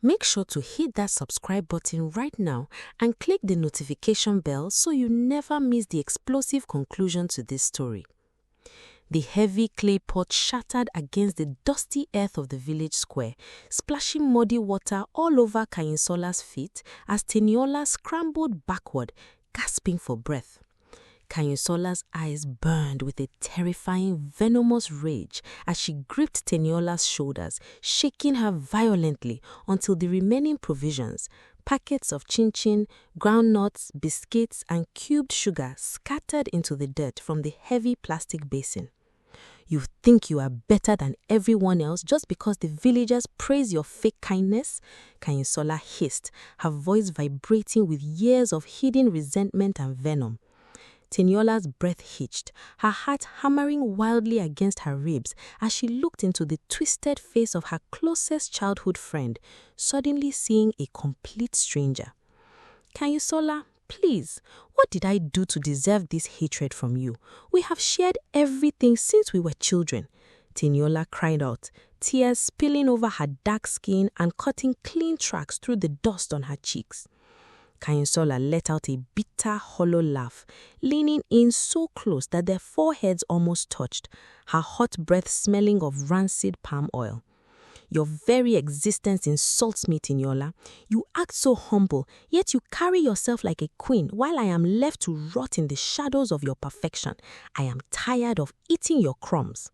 Make sure to hit that subscribe button right now and click the notification bell so you never miss the explosive conclusion to this story. The heavy clay pot shattered against the dusty earth of the village square, splashing muddy water all over Kanyinsola's feet as Teniola scrambled backward, gasping for breath. Kanyinsola's eyes burned with a terrifying, venomous rage as she gripped Teniola's shoulders, shaking her violently until the remaining provisions, packets of chin-chin, groundnuts, biscuits, and cubed sugar scattered into the dirt from the heavy plastic basin. You think you are better than everyone else just because the villagers praise your fake kindness? Kanyinsola hissed, her voice vibrating with years of hidden resentment and venom. Teniola's breath hitched, her heart hammering wildly against her ribs as she looked into the twisted face of her closest childhood friend, suddenly seeing a complete stranger. Kanyinsola, please, what did I do to deserve this hatred from you? We have shared everything since we were children. Teniola cried out, tears spilling over her dark skin and cutting clean tracks through the dust on her cheeks. Kanyinsola let out a bitter, hollow laugh, leaning in so close that their foreheads almost touched, her hot breath smelling of rancid palm oil. Your very existence insults me, Teniola. You act so humble, yet you carry yourself like a queen while I am left to rot in the shadows of your perfection. I am tired of eating your crumbs.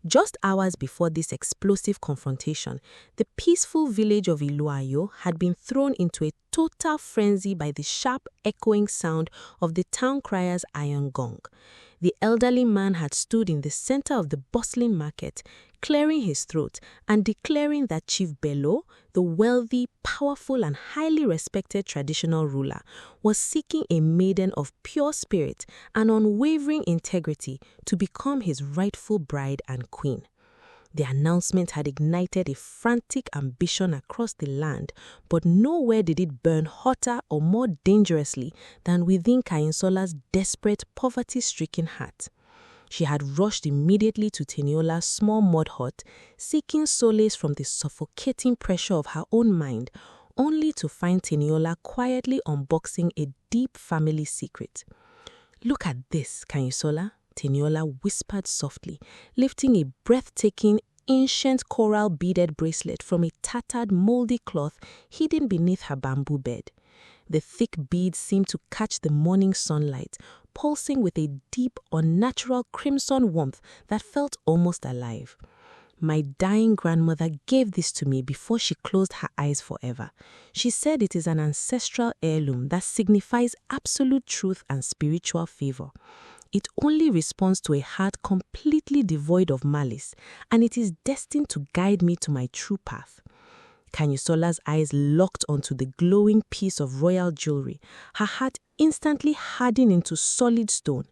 Just hours before this explosive confrontation, the peaceful village of Iluayo had been thrown into a total frenzy by the sharp, echoing sound of the town crier's iron gong. The elderly man had stood in the center of the bustling market, clearing his throat and declaring that Chief Bello, the wealthy, powerful and highly respected traditional ruler, was seeking a maiden of pure spirit and unwavering integrity to become his rightful bride and queen. The announcement had ignited a frantic ambition across the land, but nowhere did it burn hotter or more dangerously than within Kanyinsola's desperate, poverty-stricken heart. She had rushed immediately to Teniola's small mud hut, seeking solace from the suffocating pressure of her own mind, only to find Teniola quietly unboxing a deep family secret. "Look at this, Kanyinsola," Teniola whispered softly, lifting a breathtaking, ancient coral-beaded bracelet from a tattered, moldy cloth hidden beneath her bamboo bed. The thick beads seemed to catch the morning sunlight, pulsing with a deep, unnatural crimson warmth that felt almost alive. "My dying grandmother gave this to me before she closed her eyes forever. She said it is an ancestral heirloom that signifies absolute truth and spiritual favor. It only responds to a heart completely devoid of malice, and it is destined to guide me to my true path." Kanyinsola's eyes locked onto the glowing piece of royal jewelry, her heart instantly hardened into solid stone.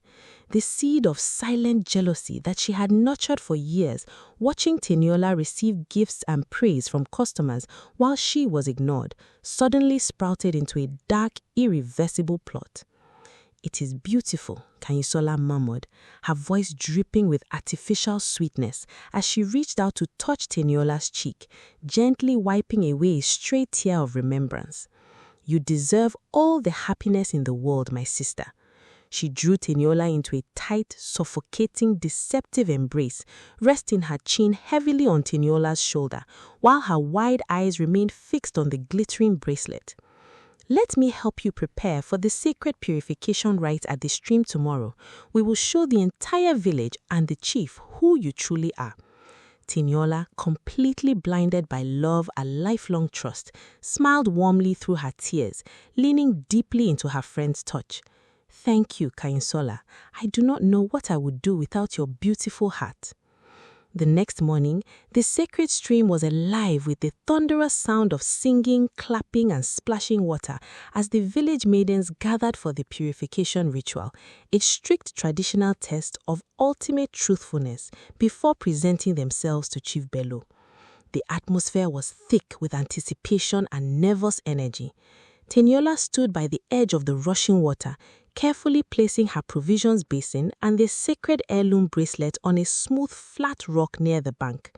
The seed of silent jealousy that she had nurtured for years, watching Teniola receive gifts and praise from customers while she was ignored, suddenly sprouted into a dark, irreversible plot. "It is beautiful," Kanyinsola murmured, her voice dripping with artificial sweetness as she reached out to touch Teniola's cheek, gently wiping away a stray tear of remembrance. "You deserve all the happiness in the world, my sister." She drew Teniola into a tight, suffocating, deceptive embrace, resting her chin heavily on Teniola's shoulder, while her wide eyes remained fixed on the glittering bracelet. "Let me help you prepare for the sacred purification rite at the stream tomorrow. We will show the entire village and the chief who you truly are." Teniola, completely blinded by love and lifelong trust, smiled warmly through her tears, leaning deeply into her friend's touch. "Thank you, Kanyinsola. I do not know what I would do without your beautiful heart." The next morning, the sacred stream was alive with the thunderous sound of singing, clapping, and splashing water as the village maidens gathered for the purification ritual, a strict traditional test of ultimate truthfulness before presenting themselves to Chief Bello. The atmosphere was thick with anticipation and nervous energy. Teniola stood by the edge of the rushing water, carefully placing her provisions basin and the sacred heirloom bracelet on a smooth, flat rock near the bank.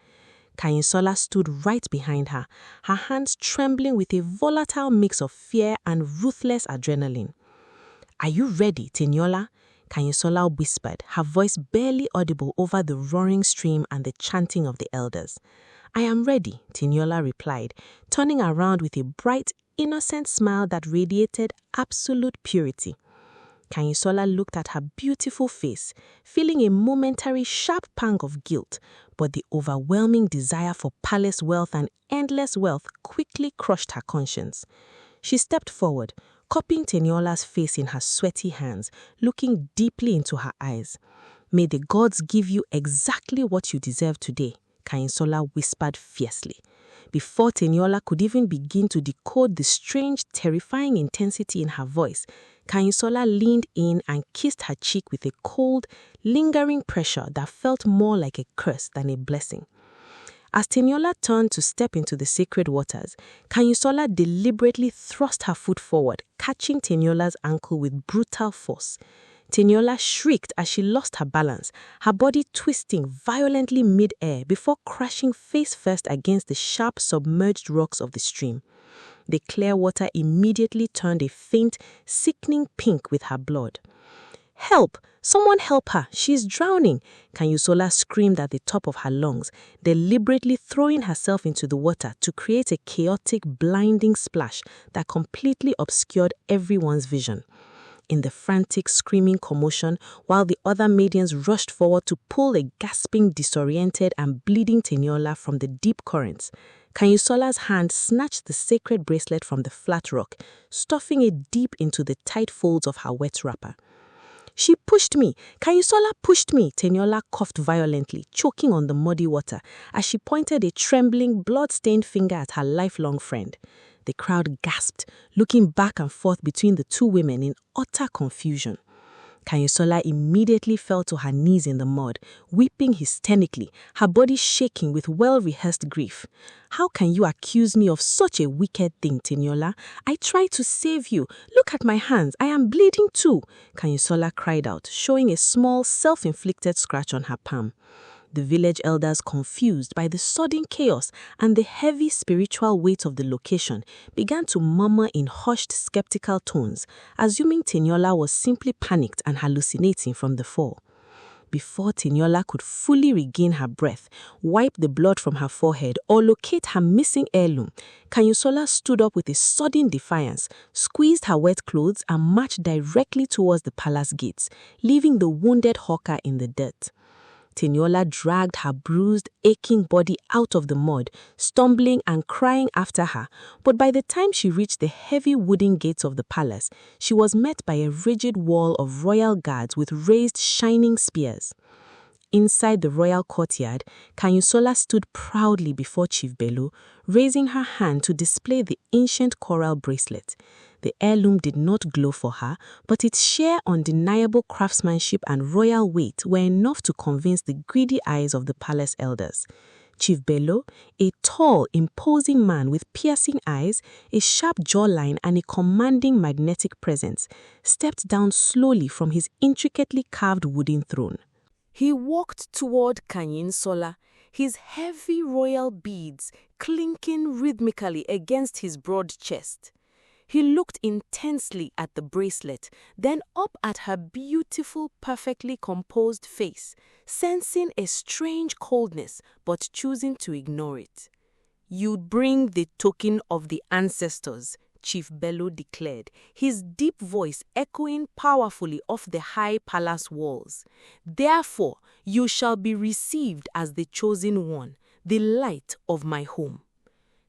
Kanyinsola stood right behind her, her hands trembling with a volatile mix of fear and ruthless adrenaline. "Are you ready, Teniola?" Kanyinsola whispered, her voice barely audible over the roaring stream and the chanting of the elders. "I am ready," Teniola replied, turning around with a bright, innocent smile that radiated absolute purity. Kanyinsola looked at her beautiful face, feeling a momentary sharp pang of guilt, but the overwhelming desire for palace wealth and endless wealth quickly crushed her conscience. She stepped forward, cupping Teniola's face in her sweaty hands, looking deeply into her eyes. "May the gods give you exactly what you deserve today," Kanyinsola whispered fiercely. Before Teniola could even begin to decode the strange, terrifying intensity in her voice, Kanyinsola leaned in and kissed her cheek with a cold, lingering pressure that felt more like a curse than a blessing. As Teniola turned to step into the sacred waters, Kanyinsola deliberately thrust her foot forward, catching Teniola's ankle with brutal force. Teniola shrieked as she lost her balance, her body twisting violently mid-air before crashing face first against the sharp submerged rocks of the stream. The clear water immediately turned a faint, sickening pink with her blood. "Help! Someone help her! She's drowning!" Kanyinsola screamed at the top of her lungs, deliberately throwing herself into the water to create a chaotic, blinding splash that completely obscured everyone's vision. In the frantic, screaming commotion, while the other maidens rushed forward to pull a gasping, disoriented and bleeding Teniola from the deep currents, Kanyinsola's hand snatched the sacred bracelet from the flat rock, stuffing it deep into the tight folds of her wet wrapper. "She pushed me! Kanyinsola pushed me!" Teniola coughed violently, choking on the muddy water, as she pointed a trembling, blood-stained finger at her lifelong friend. The crowd gasped, looking back and forth between the two women in utter confusion. Kanyinsola immediately fell to her knees in the mud, weeping hysterically, her body shaking with well-rehearsed grief. "How can you accuse me of such a wicked thing, Teniola? I tried to save you. Look at my hands. I am bleeding too," Kanyinsola cried out, showing a small, self-inflicted scratch on her palm. The village elders, confused by the sudden chaos and the heavy spiritual weight of the location, began to murmur in hushed, skeptical tones, assuming Teniola was simply panicked and hallucinating from the fall. Before Teniola could fully regain her breath, wipe the blood from her forehead, or locate her missing heirloom, Kanyinsola stood up with a sudden defiance, squeezed her wet clothes, and marched directly towards the palace gates, leaving the wounded hawker in the dirt. Teniola dragged her bruised, aching body out of the mud, stumbling and crying after her, but by the time she reached the heavy wooden gates of the palace, she was met by a rigid wall of royal guards with raised, shining spears. Inside the royal courtyard, Kanyinsola stood proudly before Chief Bello, raising her hand to display the ancient coral bracelet. The heirloom did not glow for her, but its sheer undeniable craftsmanship and royal weight were enough to convince the greedy eyes of the palace elders. Chief Bello, a tall, imposing man with piercing eyes, a sharp jawline and a commanding magnetic presence, stepped down slowly from his intricately carved wooden throne. He walked toward Kanyinsola, his heavy royal beads clinking rhythmically against his broad chest. He looked intensely at the bracelet, then up at her beautiful, perfectly composed face, sensing a strange coldness but choosing to ignore it. "You'd bring the token of the ancestors," Chief Bello declared, his deep voice echoing powerfully off the high palace walls. "Therefore, you shall be received as the chosen one, the light of my home."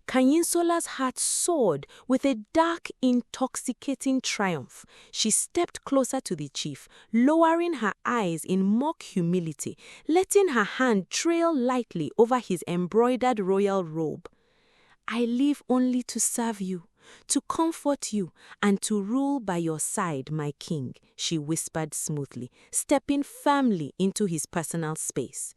Kanyinsola's heart soared with a dark, intoxicating triumph. She stepped closer to the chief, lowering her eyes in mock humility, letting her hand trail lightly over his embroidered royal robe. "I live only to serve you, to comfort you, and to rule by your side, my king," she whispered smoothly, stepping firmly into his personal space.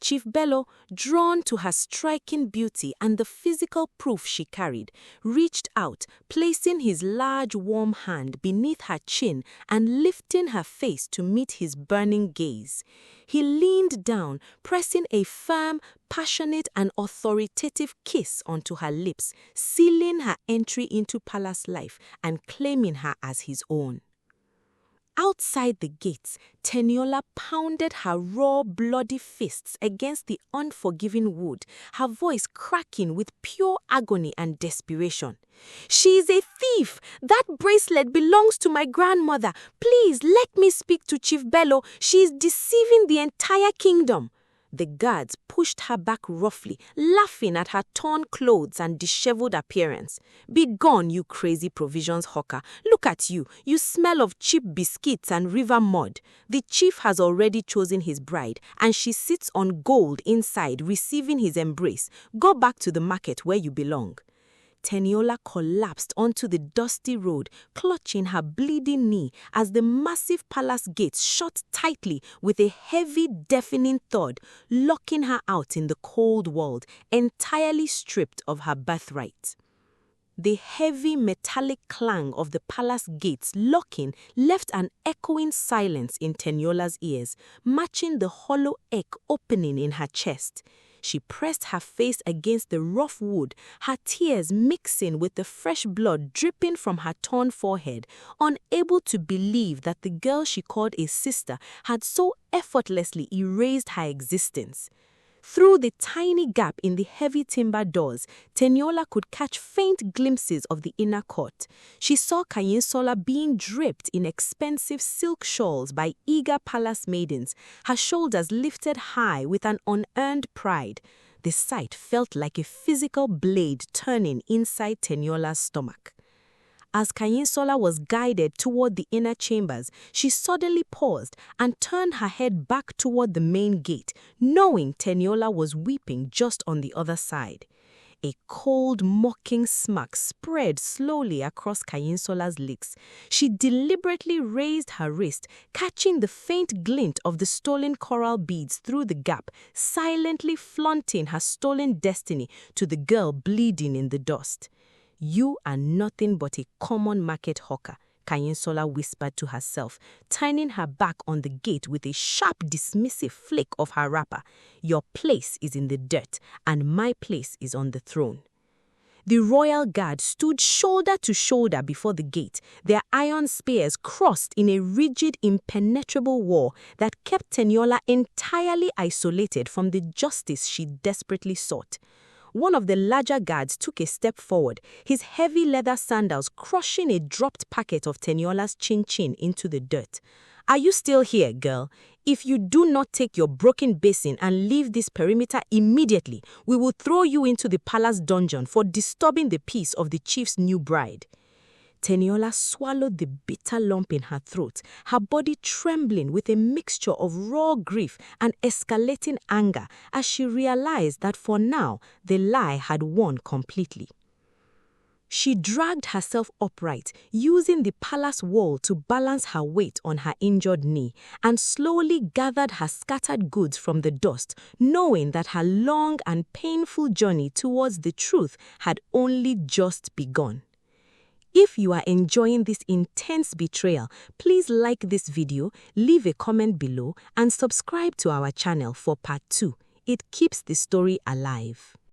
Chief Bello, drawn to her striking beauty and the physical proof she carried, reached out, placing his large warm hand beneath her chin and lifting her face to meet his burning gaze. He leaned down, pressing a firm, passionate and authoritative kiss onto her lips, sealing her entry into palace life and claiming her as his own. Outside the gates, Teniola pounded her raw, bloody fists against the unforgiving wood, her voice cracking with pure agony and desperation. "She is a thief! That bracelet belongs to my grandmother! Please let me speak to Chief Bello! She is deceiving the entire kingdom!" The guards pushed her back roughly, laughing at her torn clothes and disheveled appearance. "Begone, you crazy provisions hawker. Look at you. You smell of cheap biscuits and river mud. The chief has already chosen his bride, and she sits on gold inside, receiving his embrace. Go back to the market where you belong." Teniola collapsed onto the dusty road, clutching her bleeding knee as the massive palace gates shut tightly with a heavy, deafening thud, locking her out in the cold world, entirely stripped of her birthright. The heavy metallic clang of the palace gates locking left an echoing silence in Teniola's ears, matching the hollow ache opening in her chest. She pressed her face against the rough wood, her tears mixing with the fresh blood dripping from her torn forehead, unable to believe that the girl she called a sister had so effortlessly erased her existence. Through the tiny gap in the heavy timber doors, Teniola could catch faint glimpses of the inner court. She saw Kanyinsola being draped in expensive silk shawls by eager palace maidens, her shoulders lifted high with an unearned pride. The sight felt like a physical blade turning inside Teniola's stomach. As Kanyinsola was guided toward the inner chambers, she suddenly paused and turned her head back toward the main gate, knowing Teniola was weeping just on the other side. A cold, mocking smirk spread slowly across Kanyinsola's lips. She deliberately raised her wrist, catching the faint glint of the stolen coral beads through the gap, silently flaunting her stolen destiny to the girl bleeding in the dust. "You are nothing but a common market hawker," Kanyinsola whispered to herself, turning her back on the gate with a sharp, dismissive flick of her wrapper. "Your place is in the dirt, and my place is on the throne." The royal guard stood shoulder to shoulder before the gate, their iron spears crossed in a rigid, impenetrable wall that kept Teniola entirely isolated from the justice she desperately sought. One of the larger guards took a step forward, his heavy leather sandals crushing a dropped packet of Teniola's chin-chin into the dirt. "Are you still here, girl? If you do not take your broken basin and leave this perimeter immediately, we will throw you into the palace dungeon for disturbing the peace of the chief's new bride." Teniola swallowed the bitter lump in her throat, her body trembling with a mixture of raw grief and escalating anger as she realized that for now, the lie had won completely. She dragged herself upright, using the palace wall to balance her weight on her injured knee, and slowly gathered her scattered goods from the dust, knowing that her long and painful journey towards the truth had only just begun. If you are enjoying this intense betrayal, please like this video, leave a comment below, and subscribe to our channel for part 2. It keeps the story alive.